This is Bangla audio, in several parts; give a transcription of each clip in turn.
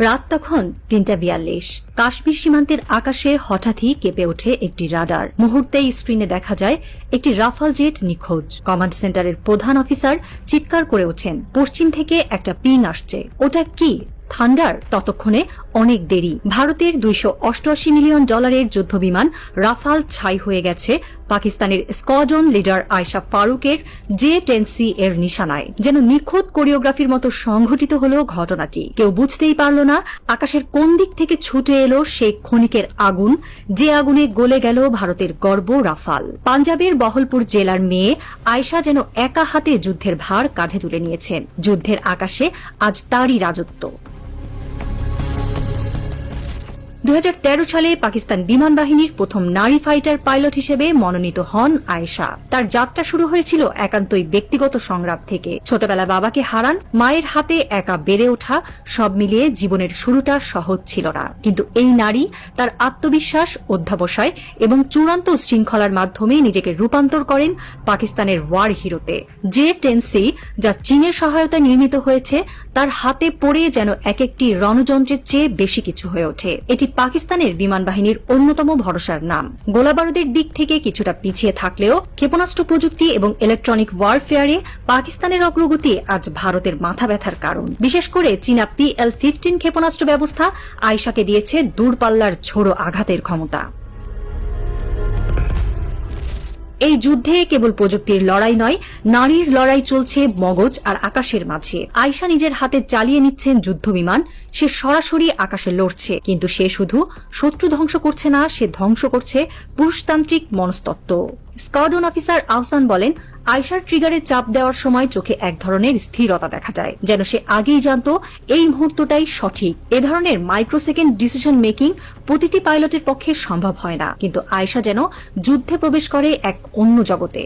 রাত তখন ৩:৪২। কাশ্মীর সীমান্তের আকাশে হঠাৎই কেঁপে ওঠে একটি রাডার। মুহূর্তেই স্ক্রিনে দেখা যায় একটি রাফাল জেট নিখোঁজ। কমান্ড সেন্টারের প্রধান অফিসার চিৎকার করে ওঠেন, পশ্চিম থেকে একটা পিং আসছে, ওটা কি থান্ডার? ততক্ষণে অনেক দেরি। ভারতের $288 মিলিয়ন যুদ্ধবিমান রাফাল ছাই হয়ে গেছে পাকিস্তানের স্কোয়াড্রন লিডার আয়েশা ফারুকের J-10C এর নিশানায়। যেন নিখুঁত কোরিওগ্রাফির মতো সংঘটিত হল ঘটনাটি। কেউ বুঝতেই পারল না আকাশের কোন দিক থেকে ছুটে এলো সেই ক্ষণিকের আগুন, যে আগুনে গলে গেল ভারতের গর্ব রাফাল। পাঞ্জাবের বহলপুর জেলার মেয়ে আয়েশা যেন একা হাতে যুদ্ধের ভার কাঁধে তুলে নিয়েছেন। যুদ্ধের আকাশে আজ তারই রাজত্ব। 2013 সালে পাকিস্তান বিমান বাহিনীর প্রথম নারী ফাইটার পাইলট হিসেবে মনোনীত হন আয়েশা। তার যাত্রা শুরু হয়েছিল একান্তই ব্যক্তিগত সংগ্রাম থেকে। ছোটবেলা বাবাকে হারান, মায়ের হাতে একা বেড়ে ওঠা, সব মিলিয়ে জীবনের শুরুটা সহজ ছিল না। কিন্তু এই নারী তার আত্মবিশ্বাস, অধ্যাবসায় এবং চূড়ান্ত শৃঙ্খলার মাধ্যমে নিজেকে রূপান্তর করেন পাকিস্তানের ওয়ার হিরোতে। J-10C, যা চীনের সহায়তায় নির্মিত হয়েছে, তার হাতে পড়ে যেন এক একটি রণযন্ত্রের চেয়ে বেশি কিছু হয়ে ওঠে। এটি পাকিস্তানের বিমান বাহিনীর অন্যতম ভরসার নাম। গোলাবারুদের দিক থেকে কিছুটা পিছিয়ে থাকলেও ক্ষেপণাস্ত্র প্রযুক্তি এবং ইলেকট্রনিক ওয়ারফেয়ারে পাকিস্তানের অগ্রগতি আজ ভারতের মাথা ব্যথার কারণ। বিশেষ করে চীনা PL-15 ক্ষেপণাস্ত্র ব্যবস্থা আয়েশাকে দিয়েছে দূরপাল্লার ঝোড়ো আঘাতের ক্ষমতা। এই যুদ্ধে কেবল প্রযুক্তির লড়াই নয়, নারীর লড়াই চলছে মগজ আর আকাশের মাঝে। আয়েশা নিজের হাতে চালিয়ে নিচ্ছেন যুদ্ধবিমান। সে সরাসরি আকাশে লড়ছে, কিন্তু সে শুধু শত্রু ধ্বংস করছে না, সে ধ্বংস করছে পুরুষতান্ত্রিক মনস্তত্ত্ব। স্কোয়াড্রন অফিসার আহসান বলেন, আয়েশার ট্রিগারে চাপ দেওয়ার সময় চোখে এক ধরনের স্থিরতা দেখা যায়, যেন সে আগেই জানত এই মুহূর্তটাই সঠিক। এ ধরনের মাইক্রোসেকেন্ড ডিসিশন মেকিং প্রতিটি পাইলটের পক্ষে সম্ভব হয় না, কিন্তু আয়েশা যেন যুদ্ধে প্রবেশ করে এক অন্য জগতে।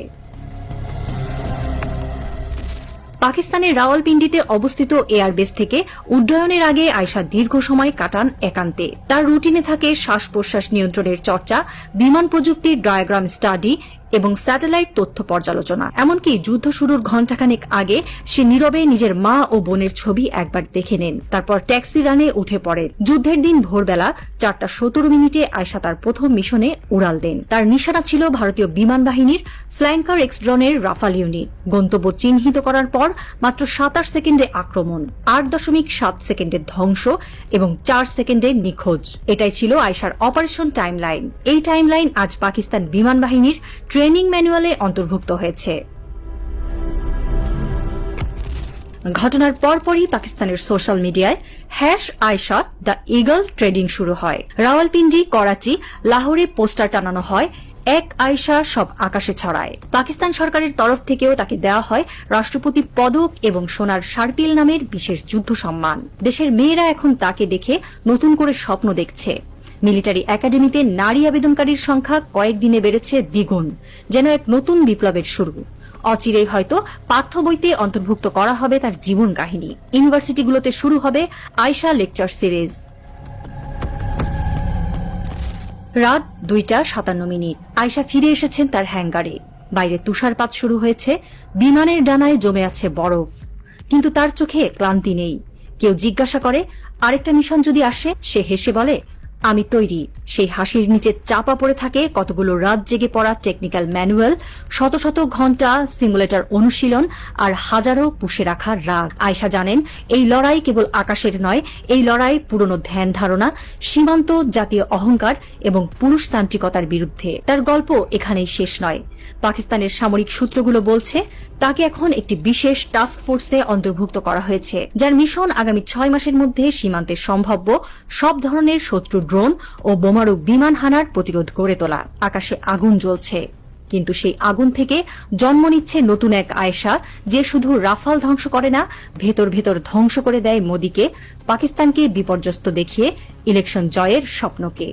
পাকিস্তানের রাওয়ালপিন্ডিতে অবস্থিত এয়ারবেস থেকে উড্ডয়নের আগে আয়েশা দীর্ঘ সময় কাটান একান্তে। তার রুটিনে থাকে শ্বাস প্রশ্বাস নিয়ন্ত্রণের চর্চা, বিমান প্রযুক্তির ডায়াগ্রাম স্টাডি এবং স্যাটেলাইট তথ্য পর্যালোচনা। এমনকি যুদ্ধ শুরুর ঘণ্টাখানেক আগে সে নীরবে নিজের মা ও বোনের ছবি একবার দেখে নেন, তারপর ট্যাক্সি রানে উঠে পড়েন। যুদ্ধের দিন ভোরবেলা 4:17 আয়েশা তার প্রথম মিশনে উড়াল দেন। তার নিশানা ছিল ভারতীয় বিমান বাহিনীর ফ্ল্যাঙ্কার এক্সড্রনের রাফাল ইউনিট। গন্তব্য চিহ্নিত করার পর মাত্র 27 সেকেন্ডে আক্রমণ, 8.7 সেকেন্ডের ধ্বংস এবং 4 সেকেন্ডের নিখোঁজ। এটাই ছিল আয়েশার অপারেশন টাইমলাইন। এই টাইমলাইন আজ পাকিস্তান বিমান বাহিনীর ট্রেনিং ম্যানুয়ালে অন্তর্ভুক্ত হয়েছে। ঘটনার পরপরই পাকিস্তানের সোশ্যাল মিডিয়ায় #আয়েশা দ্য ইগল ট্রেডিং শুরু হয়। রাওয়ালপিন্ডি, করাচি, লাহোরে পোস্টার টানানো হয়, এক আয়েশা সব আকাশে ছড়ায়। পাকিস্তান সরকারের তরফ থেকেও তাকে দেওয়া হয় রাষ্ট্রপতি পদক এবং সোনার শার্পিল নামের বিশেষ যুদ্ধ সম্মান। দেশের মেয়েরা এখন তাকে দেখে নতুন করে স্বপ্ন দেখছে। মিলিটারি একাডেমিতে নারী আবেদনকারীর সংখ্যা কয়েকদিনে বেড়েছে দ্বিগুণ, যেন এক নতুন বিপ্লবের শুরু। অচিরেই হয়তো পাঠ্য বইতে অন্তর্ভুক্ত করা হবে তার জীবন কাহিনী। ইউনিভার্সিটিগুলোতে শুরু হবে আয়েশা লেকচার সিরিজ। রাত 2:57। আয়েশা ফিরে এসেছেন তার হ্যাঙ্গারে। বাইরে তুষারপাত শুরু হয়েছে, বিমানের ডানায় জমে আছে বরফ, কিন্তু তার চোখে ক্লান্তি নেই। কেউ জিজ্ঞাসা করে, আরেকটা মিশন যদি আসে? সে হেসে বলে, আমি তৈরি। সেই হাসির নিচে চাপা পড়ে থাকে কতগুলো রাত জেগে পড়া টেকনিক্যাল ম্যানুয়াল, শত শত ঘণ্টা সিমুলেটর অনুশীলন আর হাজারো পুষে রাখা রাগ। আয়েশা জানেন এই লড়াই কেবল আকাশের নয়, এই লড়াই পুরনো ধ্যান ধারণা, সীমান্ত, জাতীয় অহংকার এবং পুরুষতান্ত্রিকতার বিরুদ্ধে। তার গল্প এখানেই শেষ নয়। পাকিস্তানের সামরিক সূত্রগুলো বলছে তাকে এখন একটি বিশেষ টাস্ক ফোর্সে অন্তর্ভুক্ত করা হয়েছে, যার মিশন আগামী 6 মাসের মধ্যে সীমান্তে সম্ভাব্য সব ধরনের শত্রু ড্রোন ও বোমারু বিমান হানার প্রতিরোধ গড়ে তোলা। আকাশে আগুন জ্বলছে, কিন্তু সেই আগুন থেকে জন্ম নিচ্ছে নতুন এক আয়েশা, যে শুধু রাফাল ধ্বংস করে না, ভেতর ভেতর ধ্বংস করে দেয় মোদিকে, পাকিস্তানকে বিপর্যস্ত দেখিয়ে ইলেকশন জয়ের স্বপ্নকে।